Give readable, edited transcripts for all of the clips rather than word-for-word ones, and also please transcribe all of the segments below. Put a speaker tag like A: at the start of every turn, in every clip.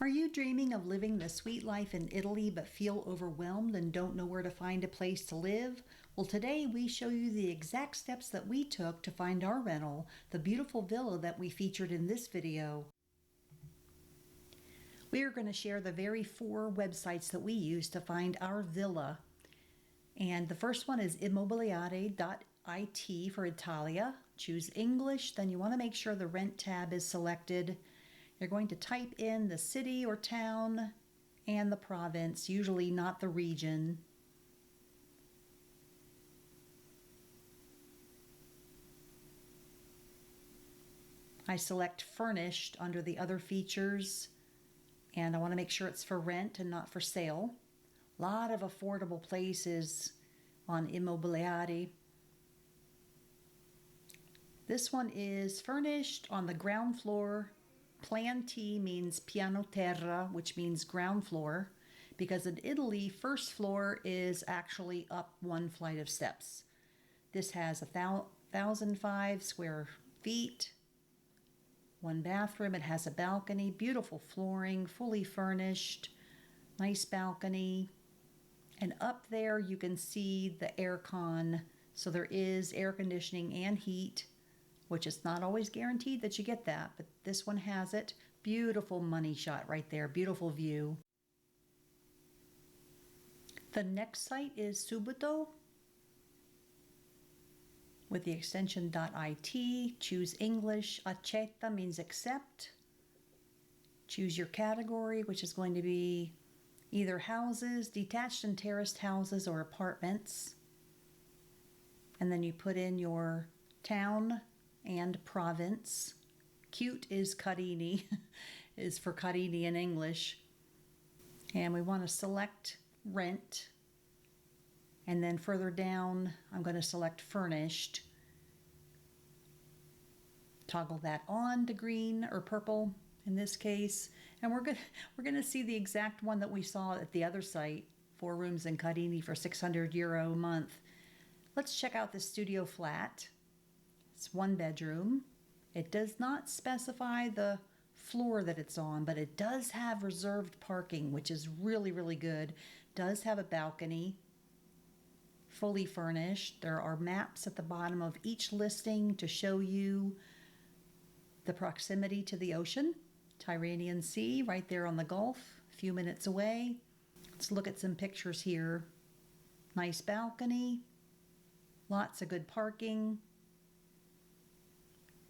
A: Are you dreaming of living the sweet life in Italy but feel overwhelmed and don't know where to find a place to live? Well, today we show you the exact steps that we took to find our rental, the beautiful villa that we featured in this video. We are going to share the very 4 websites that we use to find our villa. And the first one is Immobiliare.it for Italia. Choose English, then you want to make sure the rent tab is selected. You're going to type in the city or town and the province, usually not the region. I select furnished under the other features, and I want to make sure it's for rent and not for sale. A lot of affordable places on Immobiliare. This one is furnished on the ground floor. Plan T means piano terra, which means ground floor, because in Italy, first floor is actually up 1 flight of steps. This has 1,005 square feet, 1 bathroom. It has a balcony, beautiful flooring, fully furnished, nice balcony. And up there you can see the aircon, so there is air conditioning and heat, which is not always guaranteed that you get that, but this one has it. Beautiful money shot right there, beautiful view. The next site is Subito with the extension .it. Choose English. Accetta means accept. Choose your category, which is going to be either houses, detached and terraced houses, or apartments. And then you put in your town and province. Cute is Carini, is for Carini in English. And we want to select rent. And then further down, I'm going to select furnished. Toggle that on to green or purple in this case. And we're going to see the exact one that we saw at the other site, 4 rooms in Carini for €600 a month. Let's check out the studio flat. It's 1 bedroom. It does not specify the floor that it's on, but it does have reserved parking, which is really, really good. Does have a balcony, fully furnished. There are maps at the bottom of each listing to show you the proximity to the ocean. Tyrrhenian Sea right there on the Gulf, a few minutes away. Let's look at some pictures here. Nice balcony, lots of good parking.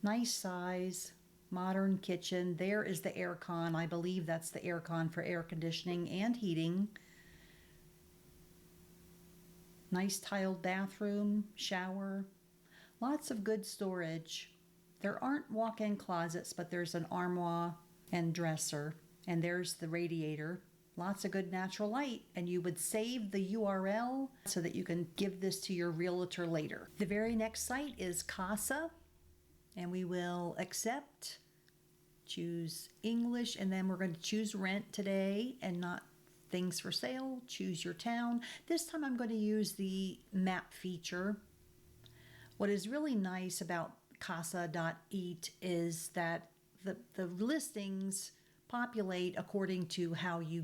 A: Nice size, modern kitchen. There is the aircon. I believe that's the aircon for air conditioning and heating. Nice tiled bathroom, shower. Lots of good storage. There aren't walk-in closets, but there's an armoire and dresser. And there's the radiator. Lots of good natural light, and you would save the URL so that you can give this to your realtor later. The very next site is Casa. And we will accept, choose English, and then we're going to choose rent today and not things for sale. Choose your town. This time I'm going to use the map feature. What is really nice about Casa.it is that the listings populate according to how you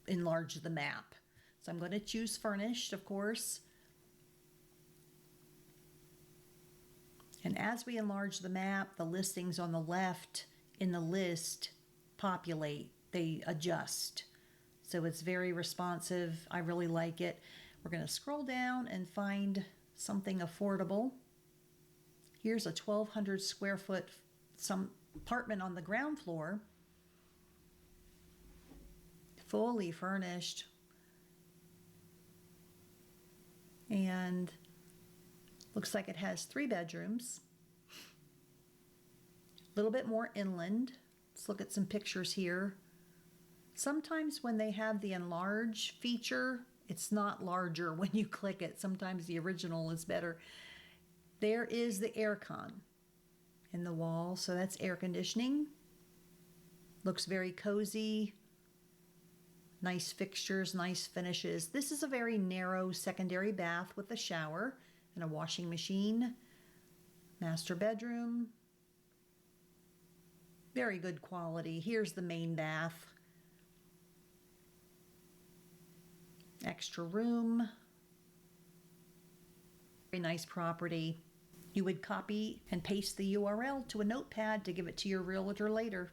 A: enlarge the map. So I'm going to choose furnished, of course. And as we enlarge the map, the listings on the left in the list populate, they adjust. So it's very responsive. I really like it. We're going to scroll down and find something affordable. Here's a 1,200 square foot some apartment on the ground floor. Fully furnished. And looks like it has 3 bedrooms. A little bit more inland. Let's look at some pictures here. Sometimes when they have the enlarge feature, it's not larger when you click it. Sometimes the original is better. There is the aircon in the wall, so that's air conditioning. Looks very cozy. Nice fixtures, nice finishes. This is a very narrow secondary bath with a shower and a washing machine. Master bedroom. Very good quality. Here's the main bath. extra room. Very nice property. You would copy and paste the URL to a notepad to give it to your realtor later.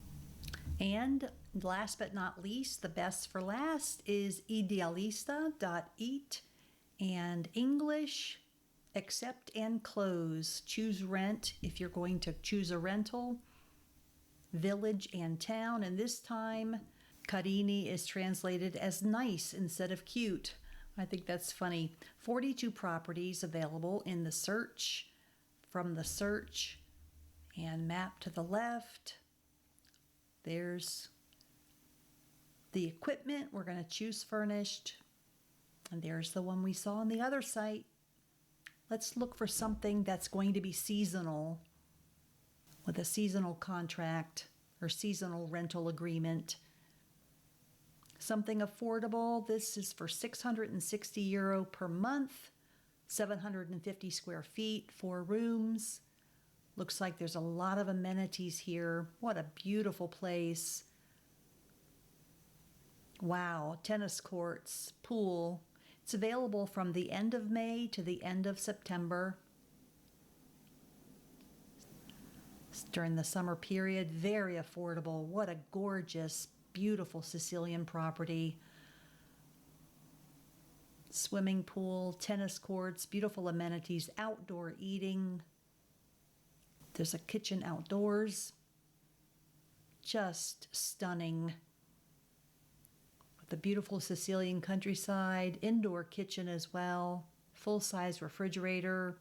A: And last but not least, the best for last is Idealista.it and English, accept and close. Choose rent if you're going to choose a rental, village and town. And this time, Carini is translated as nice instead of cute. I think that's funny. 42 properties available in the search, from the search, and map to the left. There's the equipment. We're going to choose furnished. And there's the one we saw on the other site. Let's look for something that's going to be seasonal, with a seasonal contract or seasonal rental agreement. Something affordable. This is for €660 per month, 750 square feet, 4 rooms. Looks like there's a lot of amenities here. What a beautiful place. Wow, tennis courts, pool. It's available from the end of May to the end of September. During the summer period, very affordable. What a gorgeous, beautiful Sicilian property. Swimming pool, tennis courts, beautiful amenities, outdoor eating. There's a kitchen outdoors. Just stunning. With the beautiful Sicilian countryside, indoor kitchen as well, full-size refrigerator.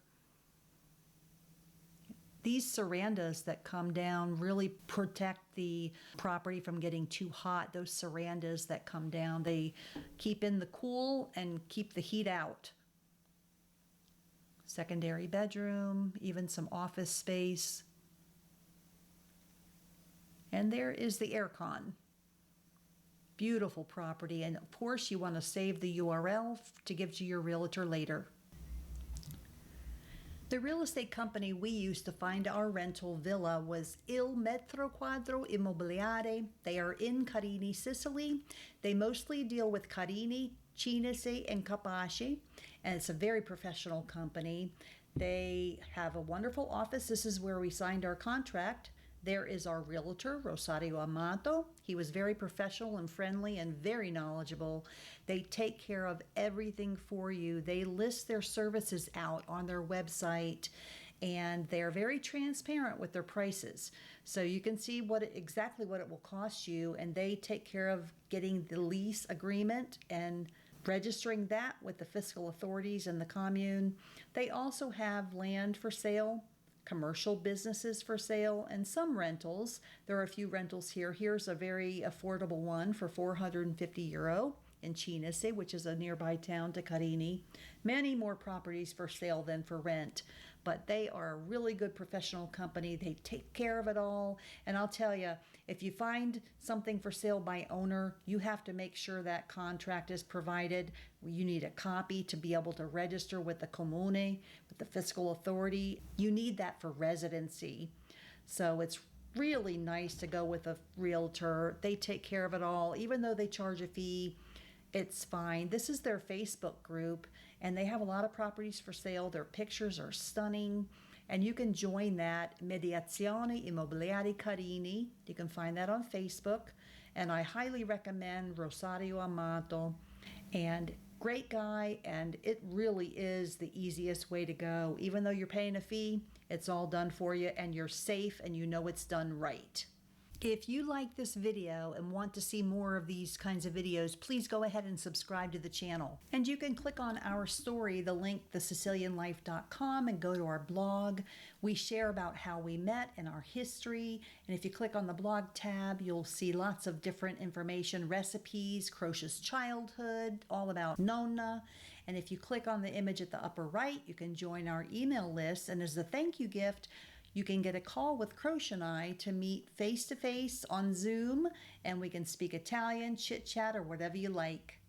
A: These sarandas that come down really protect the property from getting too hot. Those sarandas that come down, they keep in the cool and keep the heat out. Secondary bedroom, even some office space. And there is the aircon. Beautiful property. And of course, you want to save the URL to give to your realtor later. The real estate company we used to find our rental villa was Il Metro Quadro Immobiliare. They are in Carini, Sicily. They mostly deal with Carini, Cinese, and Capace, and it's a very professional company. They have a wonderful office. This is where we signed our contract. There is our realtor, Rosario Amato. He was very professional and friendly and very knowledgeable. They take care of everything for you. They list their services out on their website, and they're very transparent with their prices. So you can see exactly what it will cost you, and they take care of getting the lease agreement and registering that with the fiscal authorities in the commune. They also have land for sale, commercial businesses for sale, and some rentals. There are a few rentals here. Here's a very affordable one for €450 in Cinese, which is a nearby town to Carini. Many more properties for sale than for rent, but they are a really good professional company. They take care of it all. And I'll tell you, if you find something for sale by owner, you have to make sure that contract is provided. You need a copy to be able to register with the comune, with the fiscal authority. You need that for residency. So it's really nice to go with a realtor. They take care of it all. Even though they charge a fee, it's fine. This is their Facebook group, and they have a lot of properties for sale. Their pictures are stunning, and you can join that. Mediazione Immobiliare Carini. You can find that on Facebook, and I highly recommend Rosario Amato. And great guy, and it really is the easiest way to go. Even though you're paying a fee, it's all done for you, and you're safe, and you know it's done right. If you like this video and want to see more of these kinds of videos, please go ahead and subscribe to the channel. And you can click on our story, the link, SicilianLife.com, and go to our blog. We share about how we met and our history. And if you click on the blog tab, you'll see lots of different information, recipes, Croce's childhood, all about Nonna. And if you click on the image at the upper right, you can join our email list. And as a thank you gift, you can get a call with Croce and I to meet face-to-face on Zoom, and we can speak Italian, chit-chat, or whatever you like.